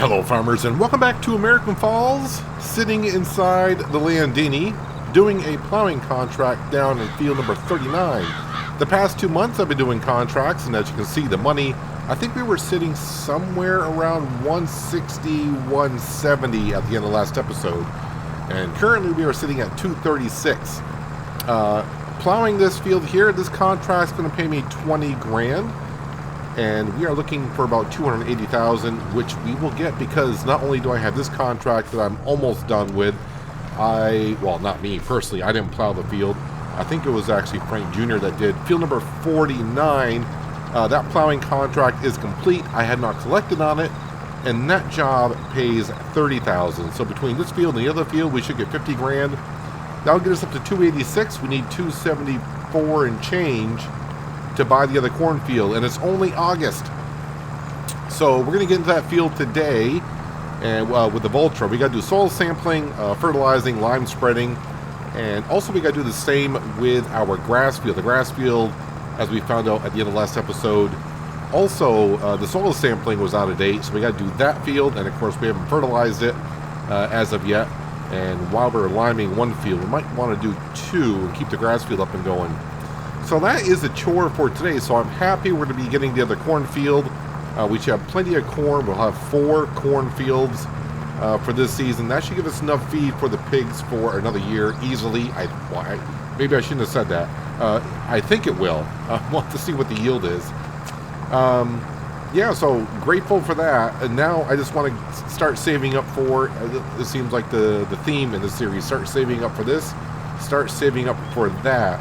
Hello farmers and welcome back to American Falls, sitting inside the Landini, doing a plowing contract down in field number 39. The past 2 months I've been doing contracts, and as you can see the money, I think we were sitting somewhere around 160, 170 at the end of last episode. And currently we are sitting at 236. Plowing this field here, this contract's going to pay me 20 grand. And we are looking for about 280,000, which we will get because not only do I have this contract that I'm almost done with, well, not me personally, I didn't plow the field. I think it was actually Frank Jr. that did. Field number 49, that plowing contract is complete. I had not collected on it, and that job pays 30,000. So between this field and the other field, we should get 50 grand. That'll get us up to 286. We need 274 and change to buy the other cornfield, and it's only August. So we're going to get into that field today, and with the Voltra, we got to do soil sampling, fertilizing, lime spreading, and also we got to do the same with our grass field. The grass field, as we found out at the end of last episode, also the soil sampling was out of date, so we got to do that field, and of course we haven't fertilized it as of yet. And while we're liming one field, we might want to do two and keep the grass field up and going. So that is a chore for today, so I'm happy we're going to be getting the other cornfield. We should have plenty of corn. We'll have 4 cornfields for this season. That should give us enough feed for the pigs for another year easily. Maybe I shouldn't have said that. I think it will. We'll have to see what the yield is. Yeah, so grateful for that. And now I just want to start saving up for, it seems like the theme in this series, start saving up for this, start saving up for that.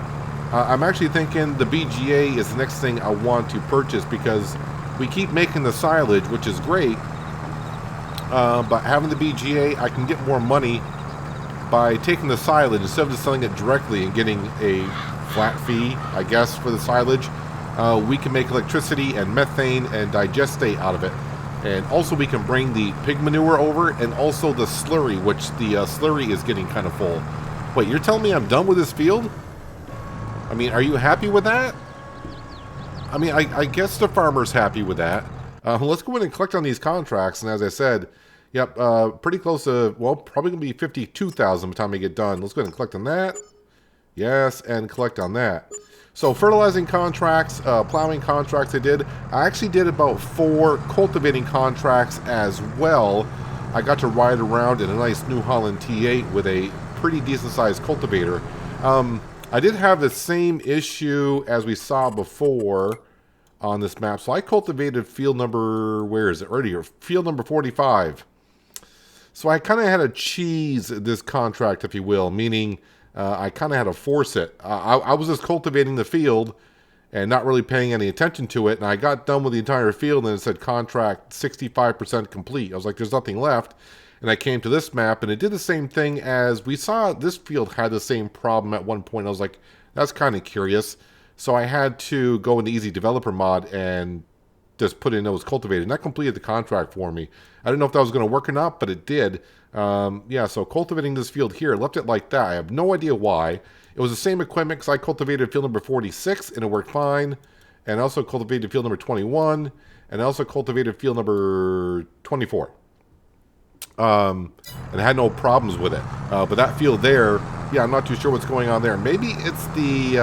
I'm actually thinking the BGA is the next thing I want to purchase because we keep making the silage, which is great, but having the BGA, I can get more money by taking the silage instead of just selling it directly and getting a flat fee, I guess, for the silage. We can make electricity and methane and digestate out of it. And also we can bring the pig manure over and also the slurry, which the slurry is getting kind of full. Wait, you're telling me I'm done with this field? I mean, are you happy with that? I mean, I guess the farmer's happy with that. Let's go in and collect on these contracts. And as I said, yep, pretty close to, well, probably going to be 52,000 by the time we get done. Let's go ahead and collect on that. Yes, and collect on that. So fertilizing contracts, plowing contracts I actually did about 4 cultivating contracts as well. I got to ride around in a nice New Holland T8 with a pretty decent sized cultivator. I did have the same issue as we saw before on this map. So I cultivated field number, where is it? Right here, field number 45. So I kind of had to cheese this contract, if you will, meaning I kind of had to force it. I was just cultivating the field and not really paying any attention to it. And I got done with the entire field and it said contract 65% complete. I was like, there's nothing left. And I came to this map, and it did the same thing as we saw. This field had the same problem at one point. I was like, that's kind of curious. So I had to go into Easy Developer mod and just put in those cultivated. And that completed the contract for me. I didn't know if that was going to work or not, but it did. Yeah, so cultivating this field here, left it like that. I have no idea why. It was the same equipment because I cultivated field number 46, and it worked fine. And I also cultivated field number 21, and I also cultivated field number 24. And I had no problems with it. But that field there, yeah, I'm not too sure what's going on there. Maybe it's the,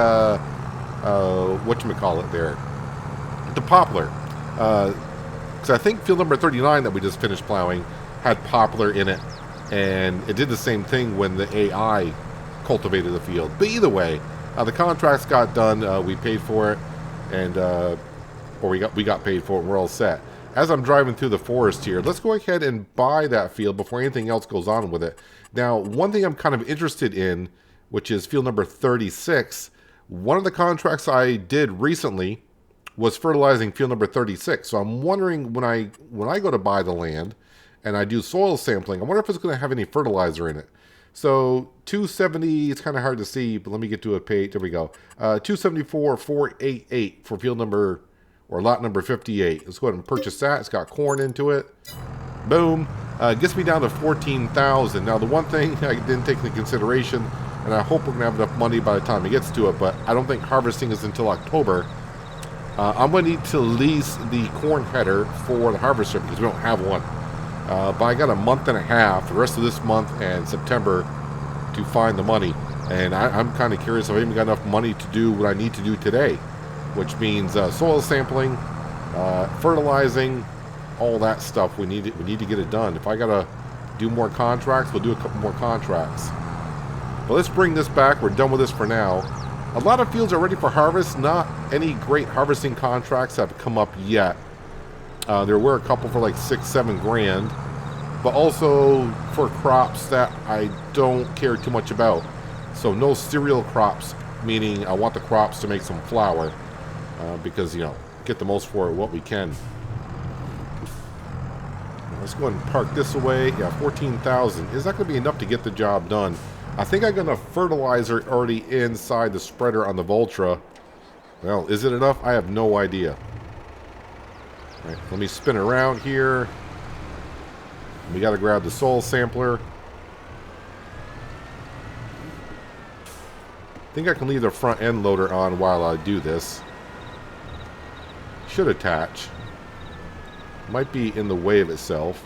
whatchamacallit there, the poplar. Because I think field number 39 that we just finished plowing had poplar in it. And it did the same thing when the AI cultivated the field. But either way, the contracts got done. We paid for it. And, or we got paid for it, and we're all set. As I'm driving through the forest here, let's go ahead and buy that field before anything else goes on with it. Now, one thing I'm kind of interested in, which is field number 36, one of the contracts I did recently was fertilizing field number 36. So I'm wondering when I go to buy the land and I do soil sampling, I wonder if it's going to have any fertilizer in it. So 270, it's kind of hard to see, but let me get to a page. There we go. 274,488 for field number, or lot number 58. Let's go ahead and purchase that. It's got corn into it. Boom. Gets me down to 14,000. Now, the one thing I didn't take into consideration, and I hope we're going to have enough money by the time it gets to it, but I don't think harvesting is until October. I'm going to need to lease the corn header for the harvester because we don't have one. But I got a month and a half, the rest of this month and September, to find the money. And I'm kind of curious if I even got enough money to do what I need to do today, which means soil sampling, fertilizing, all that stuff. We need to get it done. If I gotta do more contracts, we'll do a couple more contracts. But let's bring this back. We're done with this for now. A lot of fields are ready for harvest. Not any great harvesting contracts have come up yet. There were a couple for like 6-7 grand, but also for crops that I don't care too much about. So no cereal crops, meaning I want the crops to make some flour, because, you know, get the most for what we can. Let's go ahead and park this away. Yeah, 14,000. Is that going to be enough to get the job done? I think I got enough fertilizer already inside the spreader on the Voltra. Well, is it enough? I have no idea. All right, let me spin around here. We got to grab the soil sampler. I think I can leave the front end loader on while I do this. Should attach. Might be in the way of itself.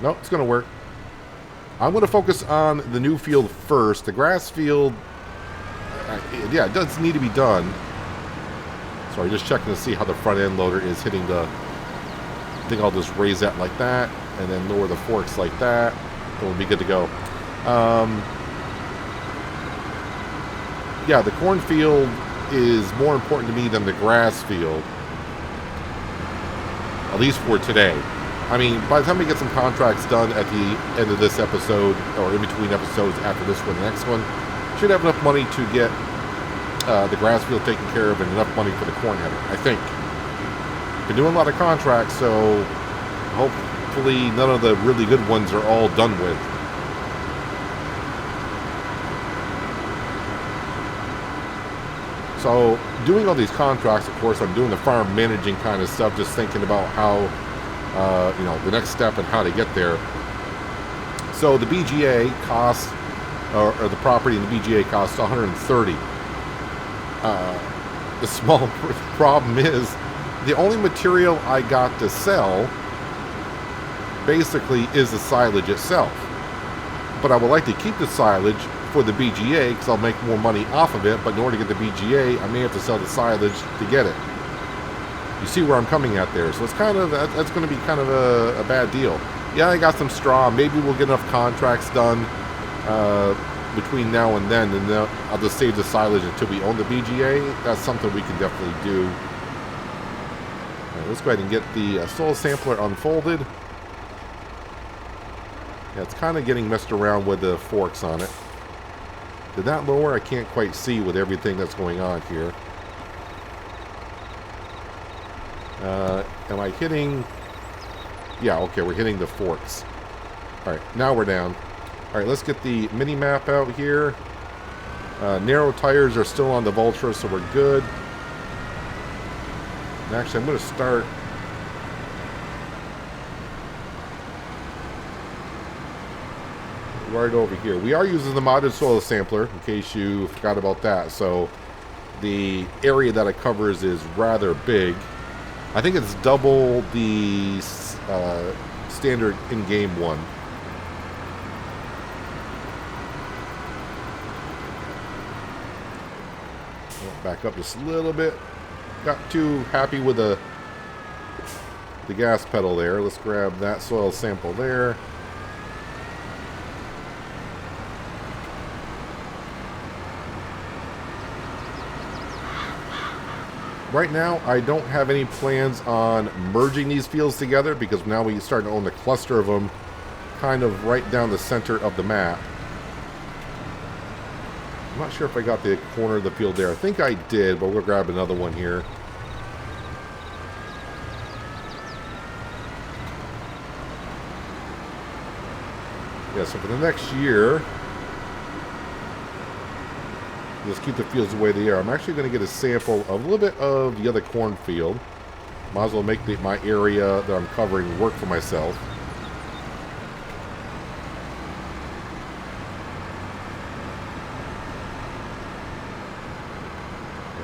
Nope, it's going to work. I'm going to focus on the new field first. The grass field, yeah, it does need to be done. Sorry, just checking to see how the front end loader is hitting the... I think I'll just raise that like that, and then lower the forks like that. It'll be good to go. Yeah, the cornfield is more important to me than the grass field. At least for today. I mean, by the time we get some contracts done at the end of this episode, or in between episodes after this one, the next one, should have enough money to get the grass field taken care of and enough money for the corn header, I think. Been doing a lot of contracts, so hopefully none of the really good ones are all done with. So, doing all these contracts, of course, I'm doing the farm managing kind of stuff, just thinking about how, you know, the next step and how to get there. So the BGA costs, or the property in the BGA costs $130. The small problem is, the only material I got to sell basically is the silage itself. But I would like to keep the silage for the BGA because I'll make more money off of it, but in order to get the BGA, I may have to sell the silage to get it. You see where I'm coming at there. So it's kind of, that's going to be kind of a bad deal. Yeah, I got some straw. Maybe we'll get enough contracts done between now and then I'll just save the silage until we own the BGA. That's something we can definitely do. All right, let's go ahead and get the soil sampler unfolded. Yeah, it's kind of getting messed around with the forks on it. Did that lower? I can't quite see with everything that's going on here. Am I hitting? Yeah, okay, we're hitting the forks. Alright, now we're down. Alright, let's get the mini map out here. Narrow tires are still on the Voltra, so we're good. And actually, I'm going to start... right over here. We are using the modded soil sampler, in case you forgot about that. So the area that it covers is rather big. I think it's double the standard in-game one. Back up just a little bit. Got too happy with the gas pedal there. Let's grab that soil sample there. Right now, I don't have any plans on merging these fields together because now we start to own the cluster of them kind of right down the center of the map. I'm not sure if I got the corner of the field there. I think I did, but we'll grab another one here. Yeah, so for the next year, just keep the fields the way they are. I'm actually going to get a sample of a little bit of the other cornfield. Might as well make my area that I'm covering work for myself.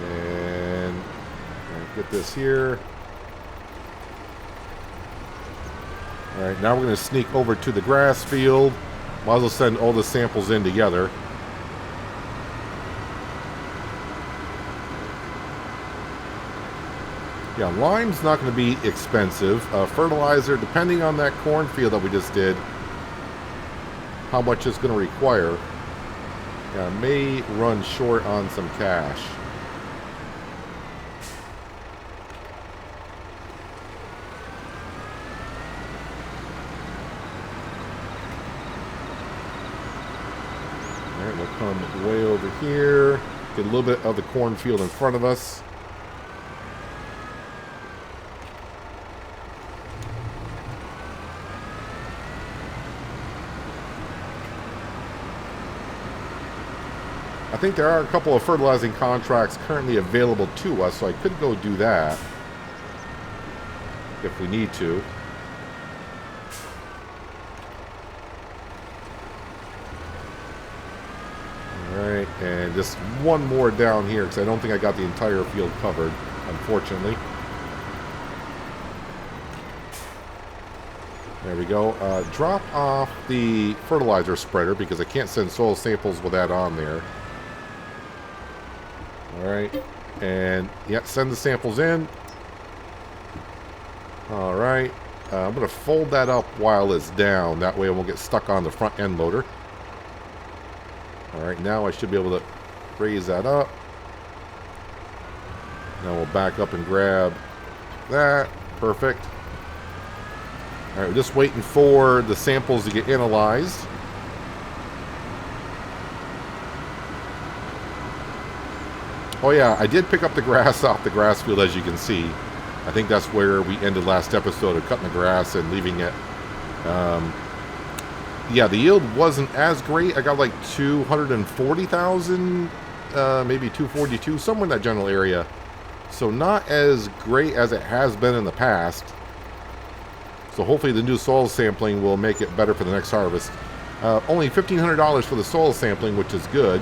And Get this here. All right, now we're going to sneak over to the grass field. Might as well send all the samples in together. Yeah, lime's not going to be expensive. Fertilizer, depending on that cornfield that we just did, how much it's going to require. Yeah, may run short on some cash. Alright, we'll come way over here. Get a little bit of the cornfield in front of us. I think there are a couple of fertilizing contracts currently available to us, so I could go do that if we need to. Alright, and just one more down here, because I don't think I got the entire field covered, unfortunately. There we go. Drop off the fertilizer spreader, because I can't send soil samples with that on there. Alright, and yeah, send the samples in. Alright, I'm going to fold that up while it's down. That way it won't get stuck on the front end loader. Alright, now I should be able to raise that up. Now we'll back up and grab that. Perfect. Alright, we're just waiting for the samples to get analyzed. Oh yeah, I did pick up the grass off the grass field, as you can see. I think that's where we ended last episode, of cutting the grass and leaving it. Yeah, the yield wasn't as great. I got like 240,000, maybe 242, somewhere in that general area. So not as great as it has been in the past. So hopefully the new soil sampling will make it better for the next harvest. Only $1,500 for the soil sampling, which is good.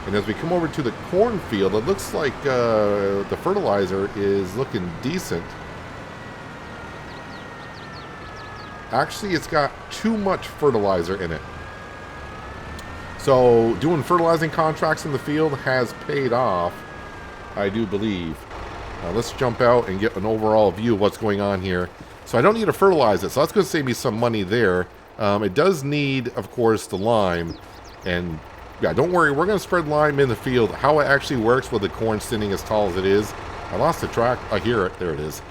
And as we come over to the cornfield, it looks like the fertilizer is looking decent. Actually, it's got too much fertilizer in it. So doing fertilizing contracts in the field has paid off, I do believe. Let's jump out and get an overall view of what's going on here. So I don't need to fertilize it, so that's going to save me some money there. It does need, of course, the lime. And yeah, don't worry, we're going to spread lime in the field. How it actually works with the corn standing as tall as it is, I lost the track. I hear it. There it is.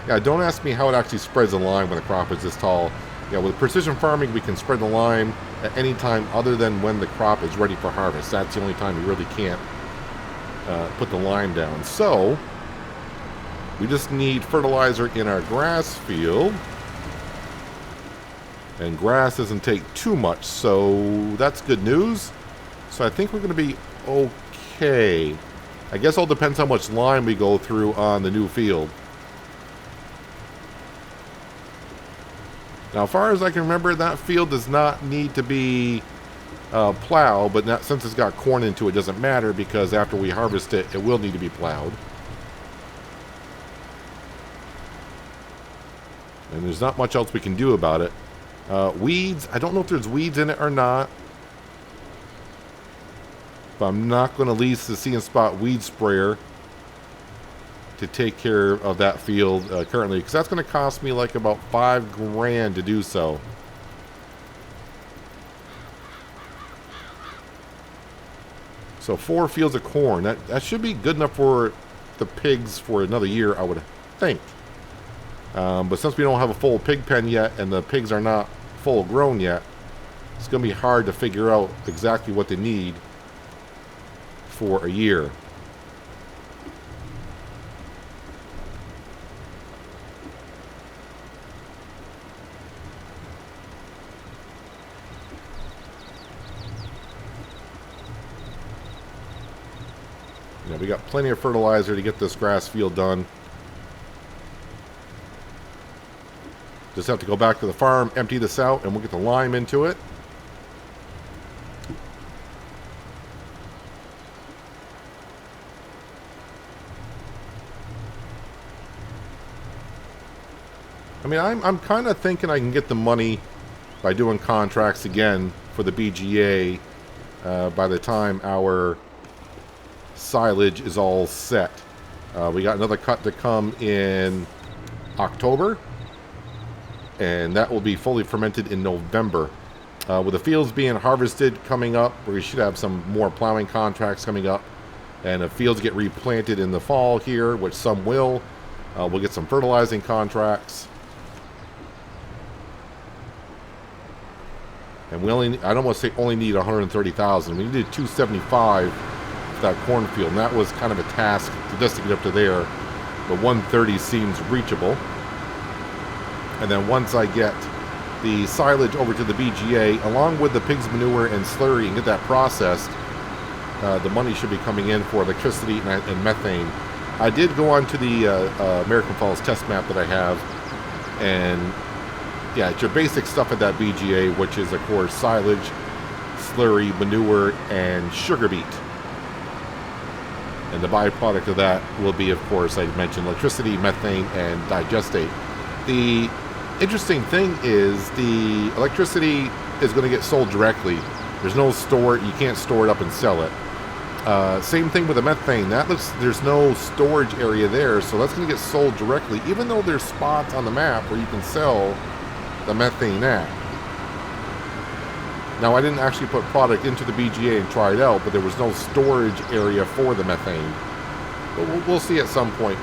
Yeah, don't ask me how it actually spreads the lime when the crop is this tall. Yeah, with precision farming, we can spread the lime at any time other than when the crop is ready for harvest. That's the only time you really can't put the lime down. So we just need fertilizer in our grass field. And grass doesn't take too much, so that's good news. So I think we're going to be okay. I guess it all depends how much lime we go through on the new field. Now, as far as I can remember, that field does not need to be plowed, but not, since it's got corn into it, it doesn't matter, because after we harvest it, it will need to be plowed. And there's not much else we can do about it. Weeds, I don't know if there's weeds in it or not. But I'm not going to lease the See and Spot weed sprayer to take care of that field currently, because that's going to cost me like about $5 grand to do so. So 4 fields of corn, that should be good enough for the pigs for another year, I would think. But since we don't have a full pig pen yet, and the pigs are not full grown yet, it's going to be hard to figure out exactly what they need for a year. Yeah, we got plenty of fertilizer to get this grass field done. Just have to go back to the farm, empty this out, and we'll get the lime into it. I mean, I'm kind of thinking I can get the money by doing contracts again for the BGA by the time our silage is all set. We got another cut to come in October, and that will be fully fermented in November. With the fields being harvested coming up, we should have some more plowing contracts coming up. And if fields get replanted in the fall here, which some will, we'll get some fertilizing contracts. And we only, I don't want to say only need 130,000. We needed 275 for that cornfield, and that was kind of a task just to get up to there. But 130 seems reachable. And then once I get the silage over to the BGA, along with the pig's manure and slurry, and get that processed, the money should be coming in for electricity and methane. I did go on to the American Falls test map that I have, and yeah, it's your basic stuff at that BGA, which is, of course, silage, slurry, manure, and sugar beet. And the byproduct of that will be, of course, I mentioned electricity, methane, and digestate. The interesting thing is the electricity is going to get sold directly. There's no store, you can't store it up and sell it. Same thing with the methane. There's no storage area there, so that's going to get sold directly, even though there's spots on the map where you can sell the methane at. Now, I didn't actually put product into the BGA and try it out, but there was no storage area for the methane. But we'll see at some point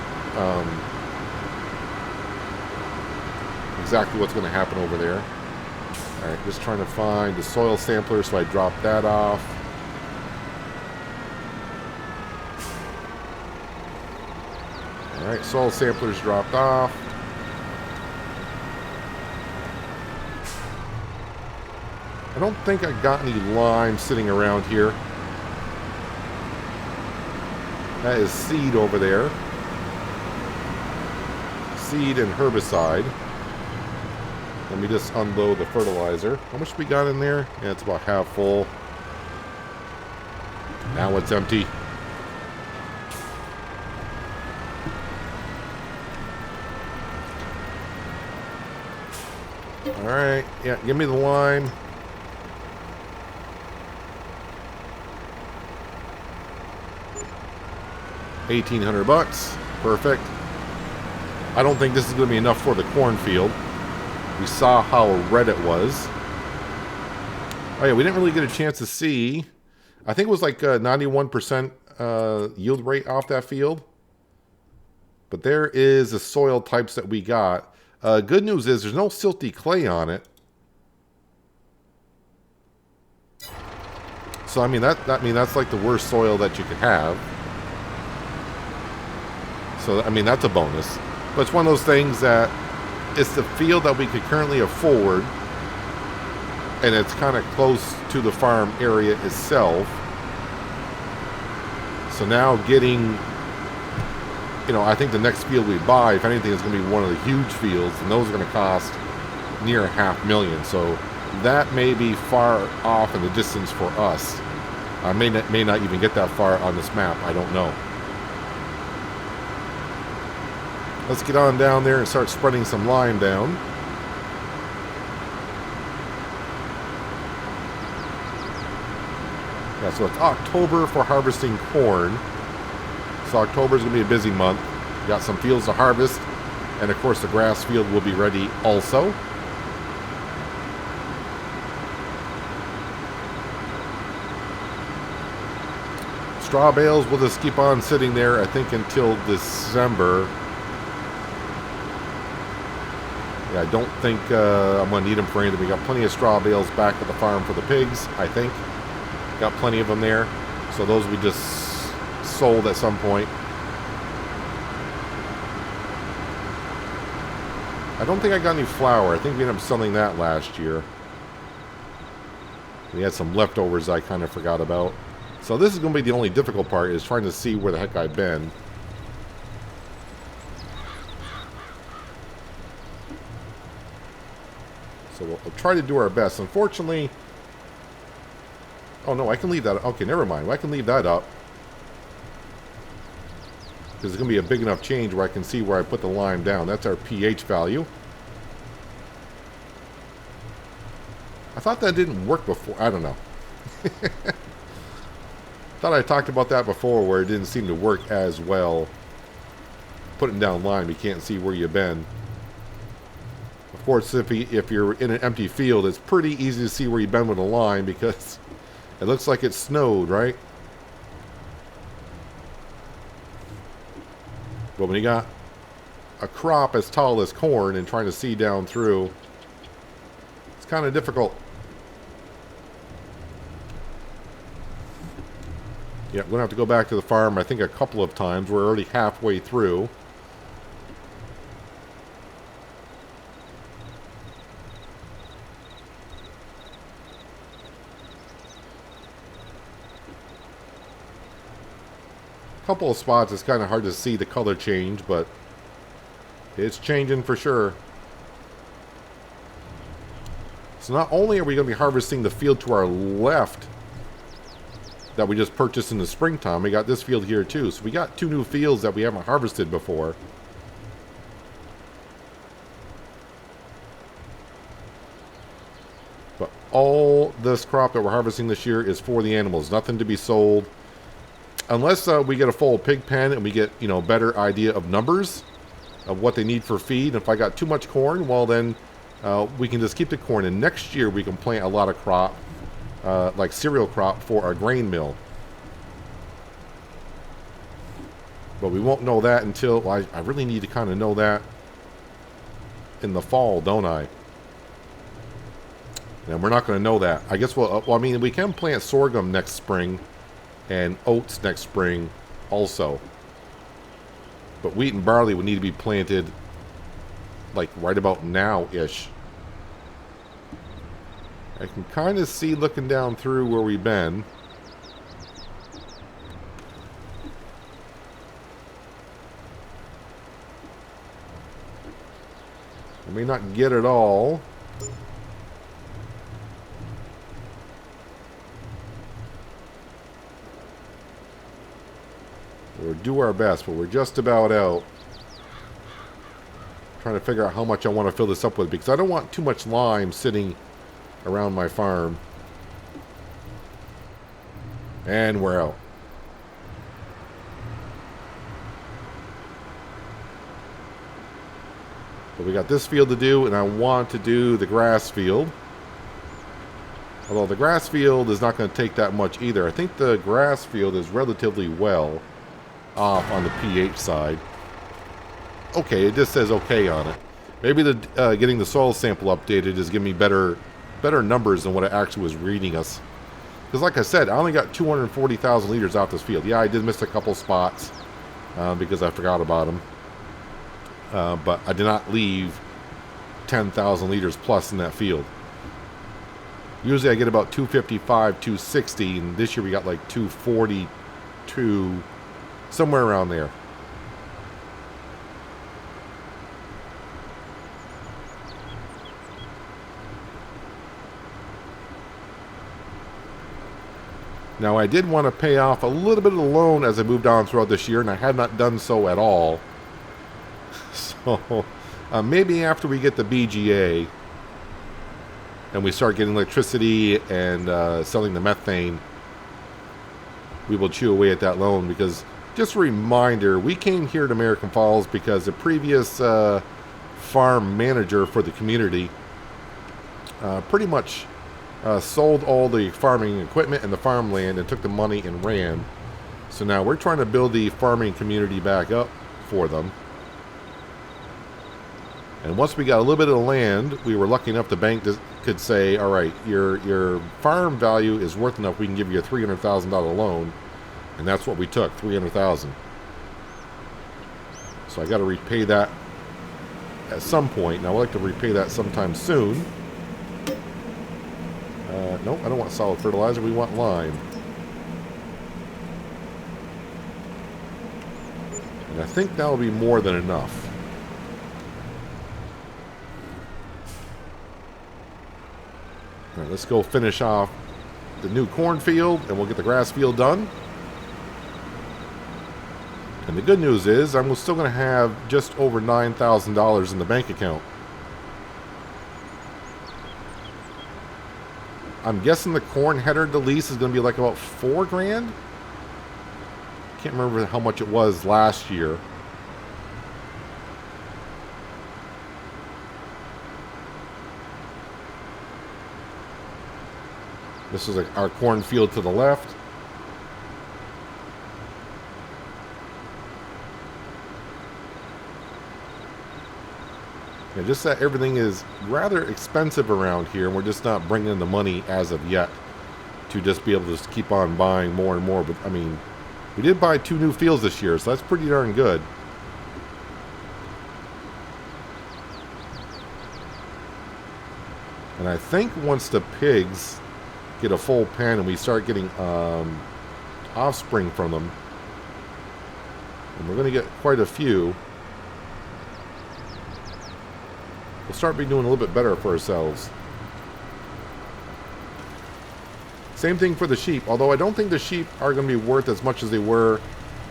exactly what's going to happen over there. All right, just trying to find the soil sampler, so I dropped that off. All right, soil samplers dropped off. I don't think I got any lime sitting around here. That is seed over there. Seed and herbicide. Let me just unload the fertilizer. How much we got in there? Yeah, it's about half full. Now it's empty. Alright, yeah, give me the lime. $1,800. Perfect. I don't think this is going to be enough for the cornfield. We saw how red it was. Oh yeah, we didn't really get a chance to see. I think it was like 91% yield rate off that field. But there is the soil types that we got. Good news is there's no silty clay on it. So I mean that's like the worst soil that you could have. So I mean that's a bonus. But it's one of those things that it's the field that we could currently afford, and it's kind of close to the farm area itself. So now getting, you know, I think the next field we buy, if anything, is going to be one of the huge fields, and those are going to cost near $500,000. So that may be far off in the distance for us. I may not even get that far on this map. I don't know. Let's get on down there and start spreading some lime down. Yeah, so it's October for harvesting corn. So October is going to be a busy month. We got some fields to harvest, and of course the grass field will be ready also. Straw bales will just keep on sitting there, I think, until December. Yeah, I don't think I'm going to need them for anything. We got plenty of straw bales back at the farm for the pigs, I think. Got plenty of them there. So those we just sold at some point. I don't think I got any flour. I think we ended up selling that last year. We had some leftovers I kind of forgot about. So this is going to be the only difficult part, is trying to see where the heck I've been. So we'll try to do our best. Unfortunately... Oh no, I can leave that... Okay, never mind. I can leave that up. Because it's going to be a big enough change where I can see where I put the lime down. That's our pH value. thought that didn't work before. I don't know. Thought I talked about that before where it didn't seem to work as well. Putting down line, you can't see where you've been. Of course, if you're in an empty field, it's pretty easy to see where you've been with a line because it looks like it snowed, right? But when you got a crop as tall as corn and trying to see down through, it's kind of difficult. Yeah, we're going to have to go back to the farm, I think, a couple of times. We're already halfway through. Couple of spots it's kind of hard to see the color change, but it's changing for sure. So not only are we going to be harvesting the field to our left that we just purchased in the springtime, we got this field here too. So we got 2 new fields that we haven't harvested before. But all this crop that we're harvesting this year is for the animals, nothing to be sold. Unless we get a full pig pen and we get, you know, better idea of numbers of what they need for feed. If I got too much corn, well then we can just keep the corn. And next year we can plant a lot of crop, like cereal crop for our grain mill. But we won't know that until, well, I really need to kind of know that in the fall, don't I? And we're not going to know that. I guess well, I mean, we can plant sorghum next spring. And oats next spring also. But wheat and barley would need to be planted like right about now-ish. I can kind of see looking down through where we've been. I may not get it all. We'll do our best, but we're just about out. Trying to figure out how much I want to fill this up with, because I don't want too much lime sitting around my farm. And we're out. But we got this field to do, and I want to do the grass field. Although the grass field is not going to take that much either. I think the grass field is relatively well off on the pH side. Okay, it just says okay on it. Maybe the getting the soil sample updated is giving me better numbers than what it actually was reading us. Because like I said, I only got 240,000 liters out this field. Yeah, I did miss a couple spots because I forgot about them. But I did not leave 10,000 liters plus in that field. Usually I get about 255, 260, and this year we got like 242, somewhere around there. Now I did want to pay off a little bit of the loan as I moved on throughout this year, and I had not done so at all. So maybe after we get the BGA and we start getting electricity and selling the methane, we will chew away at that loan. Because just a reminder, we came here to American Falls because the previous farm manager for the community pretty much sold all the farming equipment and the farmland and took the money and ran. So now we're trying to build the farming community back up for them. And once we got a little bit of the land, we were lucky enough the bank could say, all right, your farm value is worth enough, we can give you a $300,000 loan. And that's what we took, $300,000. So I got to repay that at some point. Now I'd like to repay that sometime soon. Nope, I don't want solid fertilizer, we want lime. And I think that'll be more than enough. All right, let's go finish off the new cornfield, and we'll get the grass field done. And the good news is, I'm still going to have just over $9,000 in the bank account. I'm guessing the corn header to lease is going to be like about $4 grand. Can't remember how much it was last year. This is our cornfield to the left. Yeah, just that everything is rather expensive around here, and we're just not bringing in the money as of yet to just be able to just keep on buying more and more. But, I mean, we did buy 2 new fields this year, so that's pretty darn good. And I think once the pigs get a full pen and we start getting offspring from them, and we're going to get quite a few, we'll start be doing a little bit better for ourselves. Same thing for the sheep, although I don't think the sheep are going to be worth as much as they were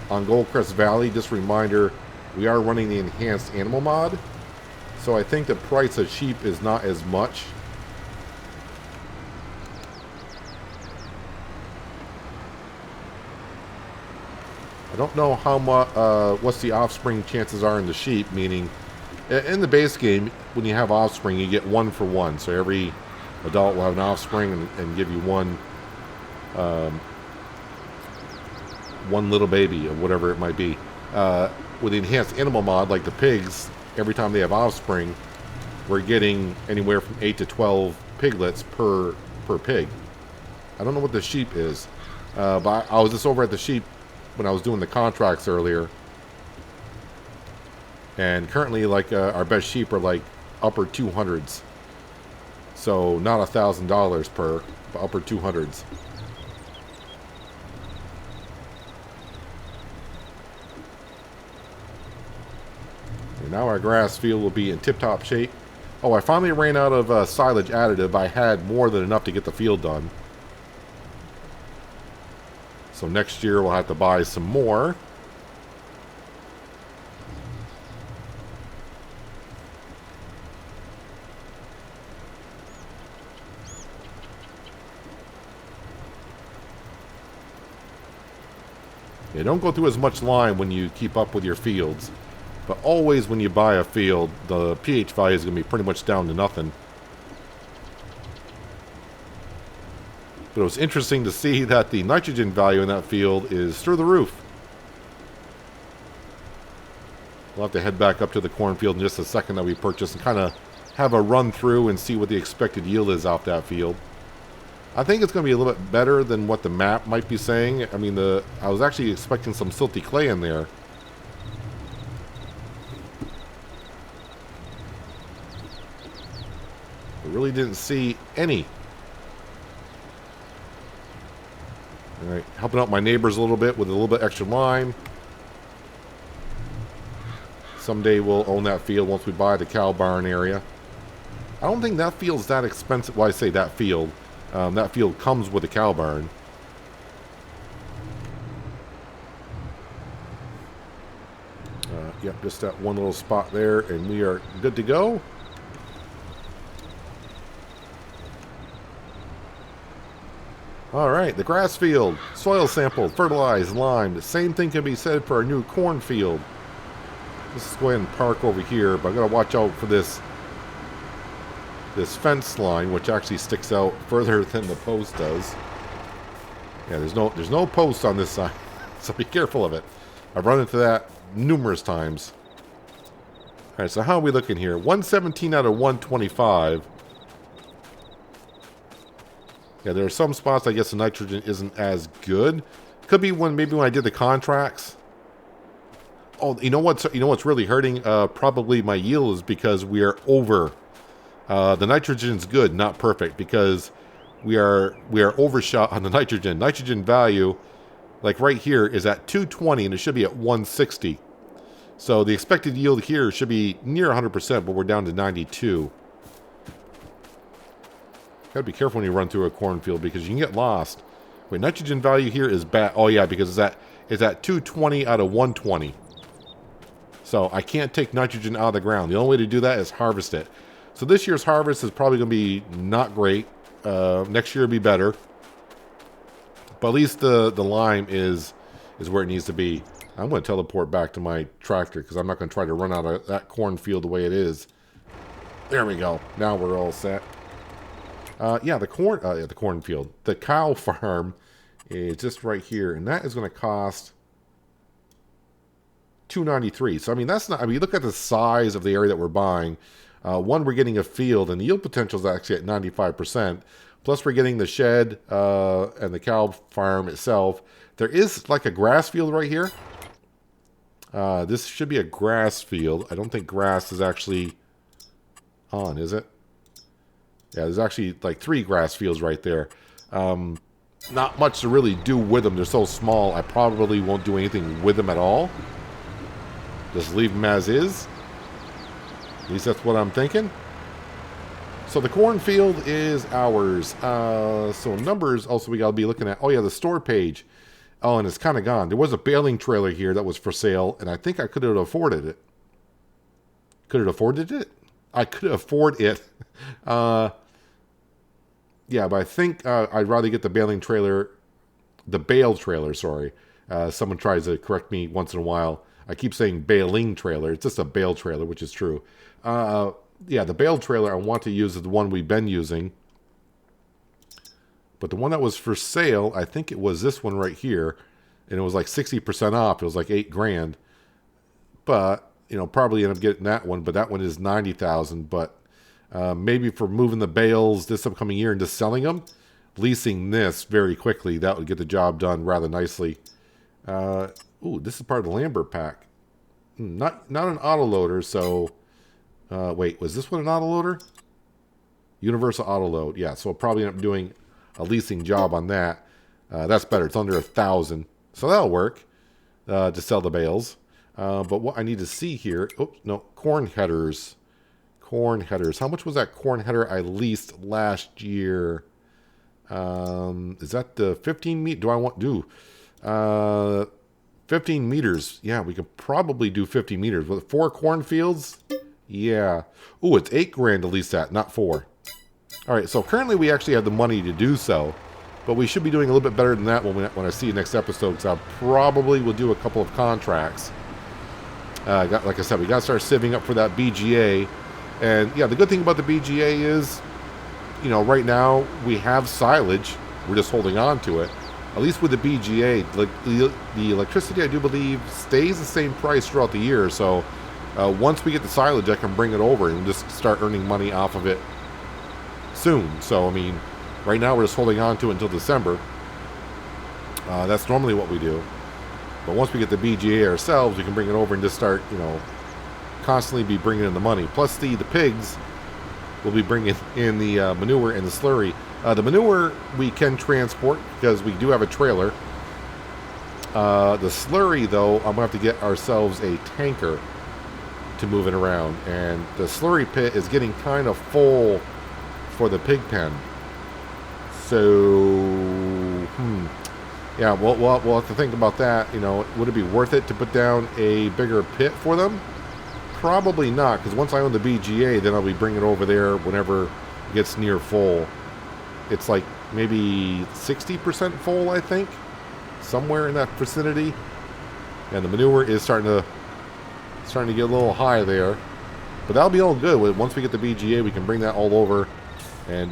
on Goldcrest Valley. Just a reminder, we are running the enhanced animal mod, so I think the price of sheep is not as much. I don't know how much, what's the offspring chances are in the sheep, meaning in the base game, when you have offspring, you get 1 for 1. So every adult will have an offspring and give you one little baby or whatever it might be. With the enhanced animal mod, like the pigs, every time they have offspring, we're getting anywhere from 8 to 12 piglets per pig. I don't know what the sheep is, but I was just over at the sheep when I was doing the contracts earlier. And currently, like, our best sheep are like upper 200s. So not $1,000 per, but upper 200s. And now our grass field will be in tip-top shape. Oh, I finally ran out of silage additive. I had more than enough to get the field done. So next year we'll have to buy some more. Yeah, don't go through as much lime when you keep up with your fields. But always when you buy a field, the pH value is going to be pretty much down to nothing. But it was interesting to see that the nitrogen value in that field is through the roof. We'll have to head back up to the cornfield in just a second that we purchased and kind of have a run through and see what the expected yield is off that field. I think it's going to be a little bit better than what the map might be saying. I mean, I was actually expecting some silty clay in there. I really didn't see any. All right, helping out my neighbors a little bit with a little bit extra lime. Someday we'll own that field once we buy the cow barn area. I don't think that field's that expensive. Well, I say that field. That field comes with a cow barn. Yep, just that one little spot there, and we are good to go. All right, the grass field, soil sampled, fertilized, limed. The same thing can be said for our new cornfield. Let's go ahead and park over here, but I gotta watch out for this fence line, which actually sticks out further than the post does. Yeah, there's no post on this side, so be careful of it. I've run into that numerous times. All right, so how are we looking here? 117 out of 125. Yeah, there are some spots I guess the nitrogen isn't as good. Could be maybe when I did the contracts. Oh, you know what's really hurting? Probably my yield is because we are over. The nitrogen's good, not perfect, because we are overshot on the nitrogen. Nitrogen value, like right here, is at 220 and it should be at 160. So the expected yield here should be near 100%, but we're down to 92. Gotta be careful when you run through a cornfield because you can get lost. Wait, nitrogen value here is bad. Oh yeah, because it's at 220 out of 120. So I can't take nitrogen out of the ground. The only way to do that is harvest it. So this year's harvest is probably going to be not great. Next year will be better. But at least the lime is where it needs to be. I'm going to teleport back to my tractor because I'm not going to try to run out of that cornfield the way it is. There we go. Now we're all set. Yeah, the cornfield. The cow farm is just right here, and that is going to cost $293. So I mean, that's not. I mean, look at the size of the area that we're buying. One, we're getting a field, and the yield potential is actually at 95%. Plus, we're getting the shed and the cow farm itself. There is like a grass field right here. This should be a grass field. I don't think grass is actually on, is it? Yeah, there's actually like 3 grass fields right there. Not much to really do with them. They're so small, I probably won't do anything with them at all. Just leave them as is. At least that's what I'm thinking. So the cornfield is ours. So numbers also we got to be looking at. Oh yeah, the store page. Oh, and it's kind of gone. There was a baling trailer here that was for sale, and I think I could have afforded it. Could have afforded it? I could afford it. Yeah, but I think I'd rather get the baling trailer, the bale trailer, sorry. Someone tries to correct me once in a while. I keep saying baling trailer. It's just a bale trailer, which is true. Yeah, the bale trailer I want to use is the one we've been using. But the one that was for sale, I think it was this one right here. And it was like 60% off. It was like $8,000. But, you know, probably end up getting that one. But that one is $90,000. But maybe for moving the bales this upcoming year and just selling them, leasing this very quickly, that would get the job done rather nicely. Ooh, this is part of the Lambert pack. Not an autoloader, so... wait, was this one an autoloader? Universal Autoload, yeah. So I'll probably end up doing a leasing job on that. That's better. It's under 1,000, so that'll work to sell the bales. But what I need to see here, oops, no, corn headers. Corn headers. How much was that corn header I leased last year? Is that the 15 meter? Do I want do? 15 meters. Yeah, we could probably do 50 meters with 4 cornfields. Yeah. Ooh, it's $8,000 to lease that, not 4. All right, so currently we actually have the money to do so, but we should be doing a little bit better than that when I see you next episode, because I probably will do a couple of contracts. Like I said, we got to start saving up for that BGA. And yeah, the good thing about the BGA is, you know, right now we have silage. We're just holding on to it. At least with the BGA, the electricity, I do believe, stays the same price throughout the year. So once we get the silage, I can bring it over and just start earning money off of it soon. So, I mean, right now we're just holding on to it until December. That's normally what we do. But once we get the BGA ourselves, we can bring it over and just start, you know, constantly be bringing in the money. Plus the pigs will be bringing in the manure and the slurry. The manure we can transport because we do have a trailer. The slurry, though, I'm going to have to get ourselves a tanker to move it around. And the slurry pit is getting kind of full for the pig pen. So, yeah, we'll have to think about that. You know, would it be worth it to put down a bigger pit for them? Probably not, because once I own the BGA, then I'll be bringing it over there whenever it gets near full. It's like maybe 60% full, I think, somewhere in that vicinity. And the manure is starting to get a little high there, but that'll be all good. Once we get the BGA, we can bring that all over and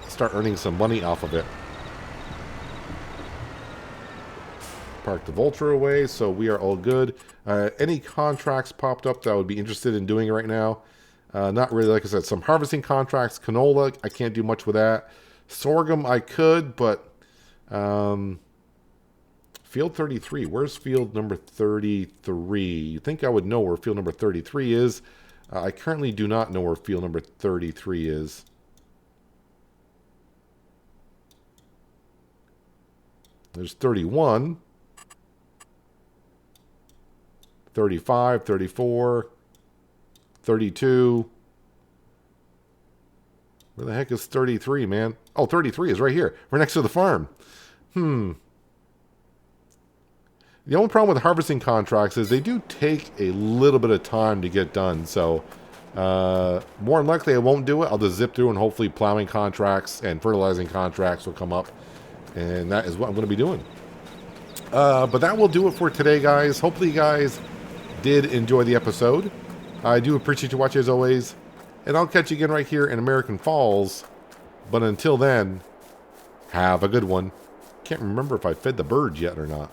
start earning some money off of it. Park the Vulture away, so we are all good. Any contracts popped up that I would be interested in doing right now? Not really. Like I said, some harvesting contracts. Canola, I can't do much with that. Sorghum, I could, but field 33. Where's field number 33? You think I would know where field number 33 is. I currently do not know where field number 33 is. There's 31. 35, 34, 32. Where the heck is 33, man? Oh, 33 is right here. Right next to the farm. The only problem with harvesting contracts is they do take a little bit of time to get done. So More than likely I won't do it. I'll just zip through and hopefully plowing contracts and fertilizing contracts will come up. And that is what I'm going to be doing. But that will do it for today, guys. Hopefully you guys did enjoy the episode. I do appreciate you watching as always. And I'll catch you again right here in American Falls. But until then, have a good one. Can't remember if I fed the birds yet or not.